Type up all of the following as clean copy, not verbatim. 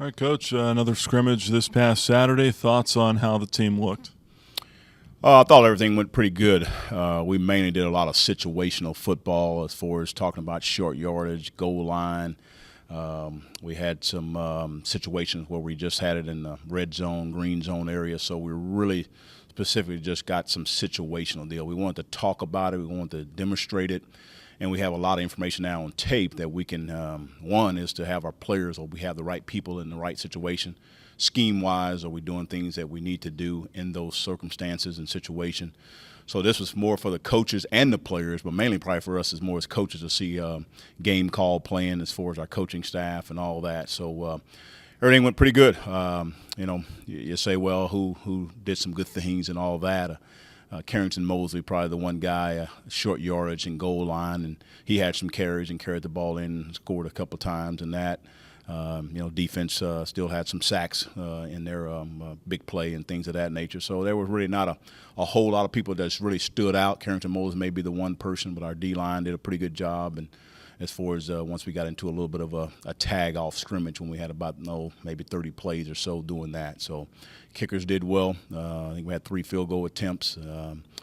All right, Coach, another scrimmage this past Saturday. Thoughts on how the team looked? I thought everything went pretty good. We mainly did a lot of situational football as far as talking about short yardage, goal line. We had some situations where we just had it in the red zone, green zone area, so we really specifically just got some situational deal. We wanted to talk about it. We wanted to demonstrate it. And we have a lot of information now on tape that we can, one is to have our players, or we have the right people in the right situation. Scheme-wise, are we doing things that we need to do in those circumstances and situation? So this was more for the coaches and the players, but mainly probably for us as more as coaches to see game call playing as far as our coaching staff and all that. So everything went pretty good. You say, well, who did some good things and all that. Carrington Mosley, probably the one guy, short yardage and goal line, and he had some carries and carried the ball in and scored a couple times in that. Defense still had some sacks in their big play and things of that nature. So there was really not a whole lot of people that's really stood out. Carrington Mosley may be the one person, but our D-line did a pretty good job. And as far as once we got into a little bit of a tag-off scrimmage when we had about, maybe 30 plays or so doing that. So kickers did well. I think we had 3 field goal attempts,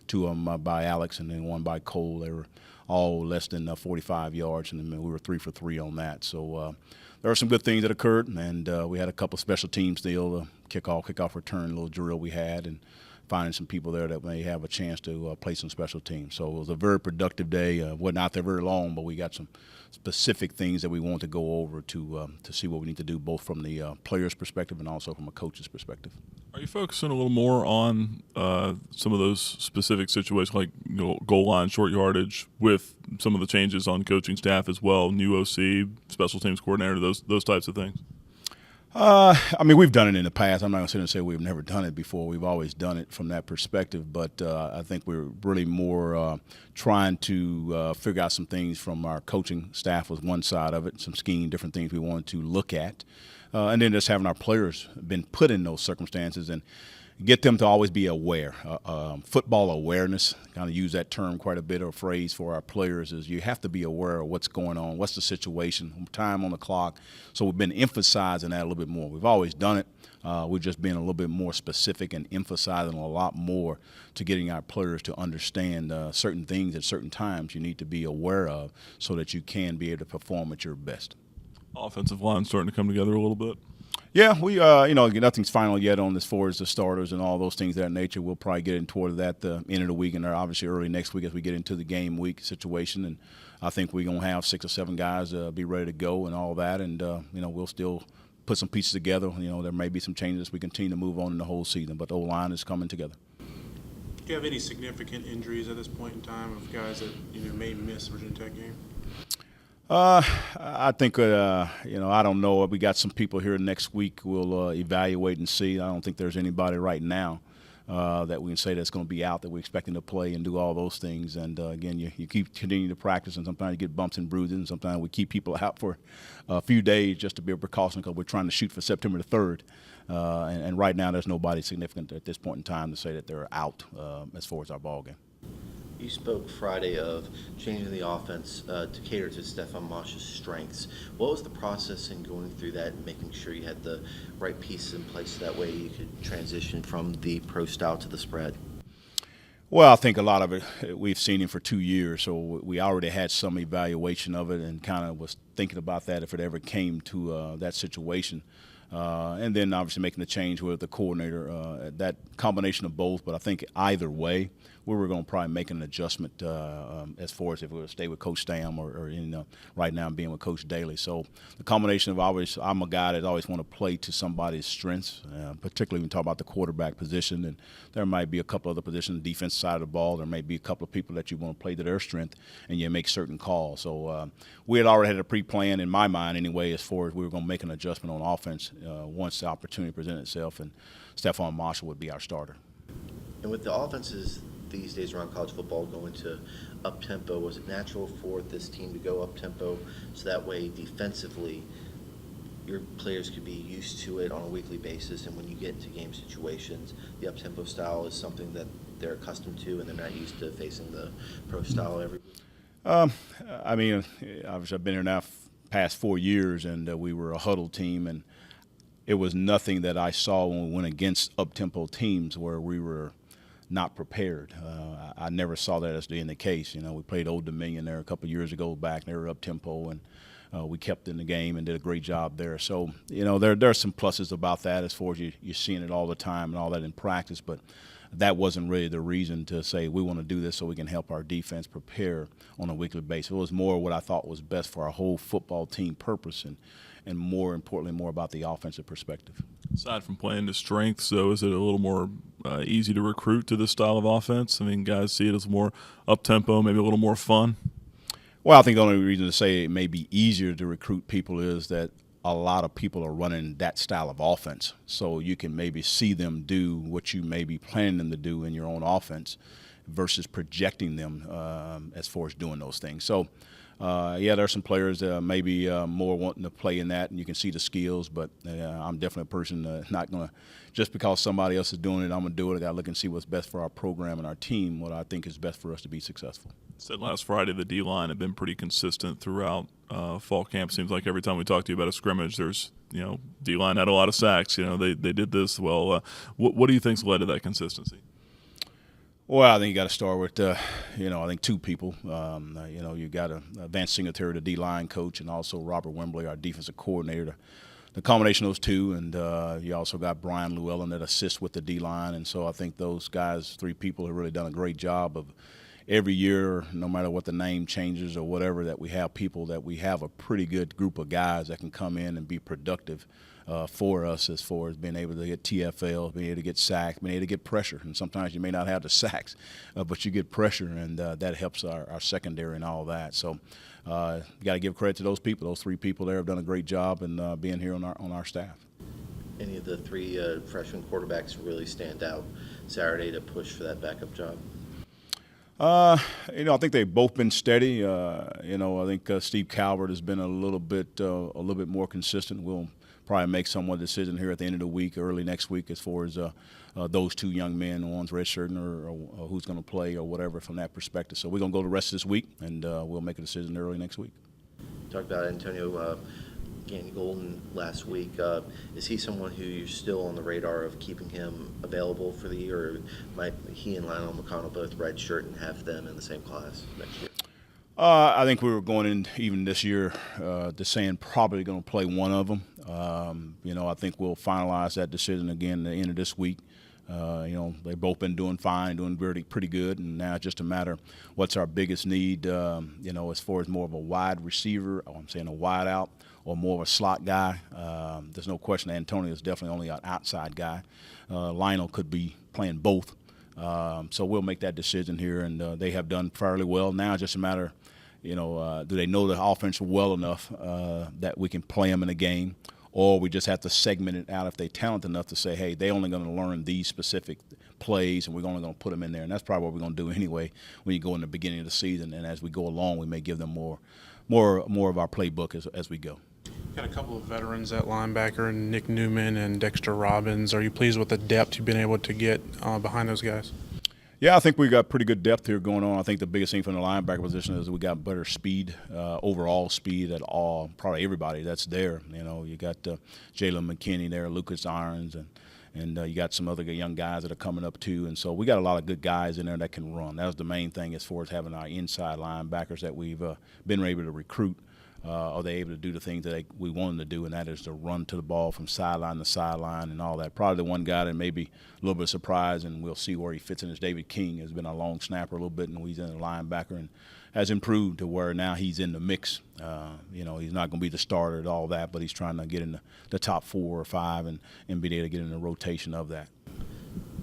2 of them by Alex and then 1 by Cole. They were all less than 45 yards, and then we were 3 for 3 on that. So there were some good things that occurred, and we had a couple of special teams deal, kickoff return, little drill we had, and finding some people there that may have a chance to play some special teams. So it was a very productive day. Wasn't out there very long, but we got some specific things that we want to go over to see what we need to do, both from the player's perspective and also from a coach's perspective. Are you focusing a little more on some of those specific situations, like goal line, short yardage, with some of the changes on coaching staff as well, new OC, special teams coordinator, those types of things? We've done it in the past. I'm not going to sit and say we've never done it before. We've always done it from that perspective. But I think we're really more trying to figure out some things from our coaching staff was one side of it, some scheme, different things we wanted to look at. And then just having our players been put in those circumstances and get them to always be aware. Football awareness, kind of use that term quite a bit, or phrase for our players, is you have to be aware of what's going on, what's the situation, time on the clock. So we've been emphasizing that a little bit more. We've always done it. We're just being a little bit more specific and emphasizing a lot more to getting our players to understand certain things at certain times you need to be aware of so that you can be able to perform at your best. Offensive line starting to come together a little bit. Yeah, we nothing's final yet on as far as the starters and all those things of that nature. We'll probably get in toward that the end of the week, and obviously early next week as we get into the game week situation. And I think we're gonna have 6 or 7 guys be ready to go and all that. And we'll still put some pieces together. There may be some changes as we continue to move on in the whole season, but the O-line is coming together. Do you have any significant injuries at this point in time of guys that may miss Virginia Tech game? I think, I don't know. We got some people here next week. We'll evaluate and see. I don't think there's anybody right now that we can say that's going to be out that we're expecting to play and do all those things. And, again, you keep continuing to practice, and sometimes you get bumps and bruises, and sometimes we keep people out for a few days just to be a precaution because we're trying to shoot for September the 3rd. And right now there's nobody significant at this point in time to say that they're out as far as our ball game. You spoke Friday of changing the offense to cater to Stefan Mosh's strengths. What was the process in going through that and making sure you had the right pieces in place so that way you could transition from the pro style to the spread? Well, I think a lot of it, we've seen him for 2 years, so we already had some evaluation of it and kind of was thinking about that if it ever came to that situation. And then obviously making the change with the coordinator, that combination of both. But I think either way, we were going to probably make an adjustment as far as if we were to stay with Coach Stam or right now being with Coach Daly. So the combination of I'm a guy that always want to play to somebody's strengths, particularly when you talk about the quarterback position. And there might be a couple other positions, defense side of the ball. There may be a couple of people that you want to play to their strength, and you make certain calls. So we had already had a pre-plan in my mind anyway as far as we were going to make an adjustment on offense once the opportunity presented itself, and Stefan Marshall would be our starter. And with the offenses these days around college football going to up-tempo, was it natural for this team to go up-tempo so that way defensively your players could be used to it on a weekly basis, and when you get into game situations, the up-tempo style is something that they're accustomed to and they're not used to facing the pro style every week? Obviously I've been here now past 4 years, and we were a huddle team, and it was nothing that I saw when we went against up-tempo teams where we were not prepared. I never saw that as being the case. We played Old Dominion there a couple of years ago back. They were up-tempo, and we kept in the game and did a great job there. So, there are some pluses about that as far as you're seeing it all the time and all that in practice, but that wasn't really the reason to say we want to do this so we can help our defense prepare on a weekly basis. It was more what I thought was best for our whole football team purpose and more importantly, more about the offensive perspective. Aside from playing to strengths, though, is it a little more easy to recruit to this style of offense? I mean, guys see it as more up-tempo, maybe a little more fun. Well, I think the only reason to say it may be easier to recruit people is that a lot of people are running that style of offense. So you can maybe see them do what you may be planning them to do in your own offense versus projecting them as far as doing those things. So, there are some players that maybe more wanting to play in that, and you can see the skills, but I'm definitely a person not going to, just because somebody else is doing it, I'm going to do it. I got to look and see what's best for our program and our team, what I think is best for us to be successful. Said last Friday the D-line had been pretty consistent throughout fall camp. Seems like every time we talk to you about a scrimmage, there's, D-line had a lot of sacks. They did this well. What do you think's led to that consistency? Well, I think you got to start with, I think two people. You got Vance Singletary, the D-line coach, and also Robert Wembley, our defensive coordinator. The combination of those two, and you also got Brian Llewellyn that assists with the D-line. And so I think those guys, three people, have really done a great job of every year, no matter what the name changes or whatever, that we have people that we have a pretty good group of guys that can come in and be productive for us as far as being able to get TFL, being able to get sacks, being able to get pressure. And sometimes you may not have the sacks, but you get pressure, and that helps our secondary and all that. So you got to give credit to those people. Those three people there have done a great job in being here on our staff. Any of the three freshman quarterbacks really stand out Saturday to push for that backup job? I think they've both been steady. I think Steve Calvert has been a little bit more consistent. We'll probably make somewhat decision here at the end of the week, early next week, as far as those two young men, one's redshirting or who's going to play or whatever from that perspective. So we're going to go the rest of this week, and we'll make a decision early next week. Talked about Antonio Gandy-Golden last week. Is he someone who you're still on the radar of keeping him available for the year, or might he and Lionel McConnell both redshirt and have them in the same class next year? I think we were going in even this year to saying probably going to play one of them. I think we'll finalize that decision again at the end of this week. They've both been doing fine, doing pretty good, and now it's just a matter what's our biggest need, as far as more of a wide receiver, or I'm saying a wide out, or more of a slot guy. There's no question Antonio is definitely only an outside guy. Lionel could be playing both. So we'll make that decision here, and they have done fairly well. Now it's just a matter, do they know the offense well enough that we can play them in a game, or we just have to segment it out if they're talented enough to say, hey, they're only going to learn these specific plays, and we're only going to put them in there. And that's probably what we're going to do anyway when you go in the beginning of the season. And as we go along, we may give them more of our playbook as we go. Got a couple of veterans at linebacker, Nick Newman and Dexter Robbins. Are you pleased with the depth you've been able to get behind those guys? Yeah, I think we got pretty good depth here going on. I think the biggest thing from the linebacker position is we got better speed, overall speed at probably everybody that's there. You got Jalen McKinney there, Lucas Irons, and you got some other young guys that are coming up too. And so we got a lot of good guys in there that can run. That was the main thing as far as having our inside linebackers that we've been able to recruit. Are they able to do the things that we want them to do, and that is to run to the ball from sideline to sideline and all that. Probably the one guy that may be a little bit surprised, and we'll see where he fits in, is David King. Has been a long snapper a little bit, and he's in a linebacker and has improved to where now he's in the mix. He's not going to be the starter and all that, but he's trying to get in the top 4 or 5 and be able to get in the rotation of that.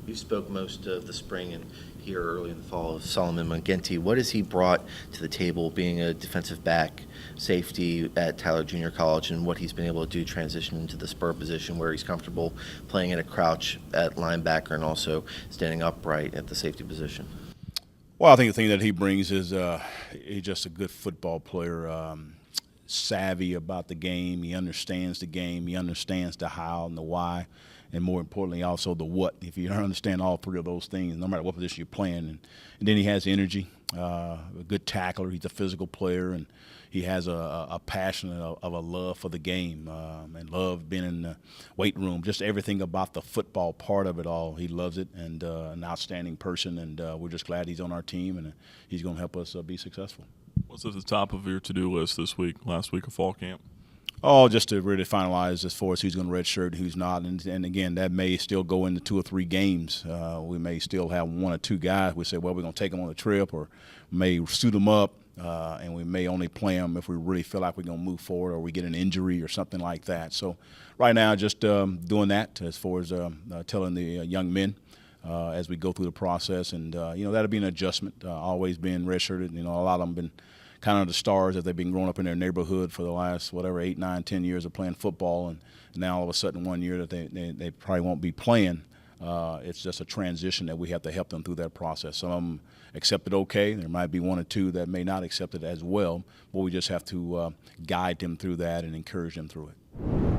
You spoke most of the spring and here early in the fall of Solomon Mangenti. What has he brought to the table being a defensive back safety at Tyler Junior College, and what he's been able to do transition into the spur position where he's comfortable playing in a crouch at linebacker and also standing upright at the safety position? Well, I think the thing that he brings is he's just a good football player. savvy about the game. He understands the game. He understands the how and the why, and more importantly, also the what. If you don't understand all three of those things, no matter what position you're playing, and then he has energy, a good tackler. He's a physical player, and he has a passion of a love for the game and love being in the weight room. Just everything about the football part of it all. He loves it, and an outstanding person, and we're just glad he's on our team, and he's going to help us be successful. What's at the top of your to-do list this week, last week of fall camp? Oh, just to really finalize as far as who's going to redshirt and who's not. And again, that may still go into 2 or 3 games. We may still have 1 or 2 guys. We say, well, we're going to take them on a trip, or may suit them up, and we may only play them if we really feel like we're going to move forward, or we get an injury or something like that. So right now, just doing that as far as telling the young men as we go through the process. And, that'll be an adjustment, always being redshirted. A lot of them have been kind of the stars that they've been growing up in their neighborhood for the last, 8, 9, 10 years of playing football. And now all of a sudden 1 year that they probably won't be playing. It's just a transition that we have to help them through that process. Some of them accept it okay. There might be 1 or 2 that may not accept it as well. But we just have to guide them through that and encourage them through it.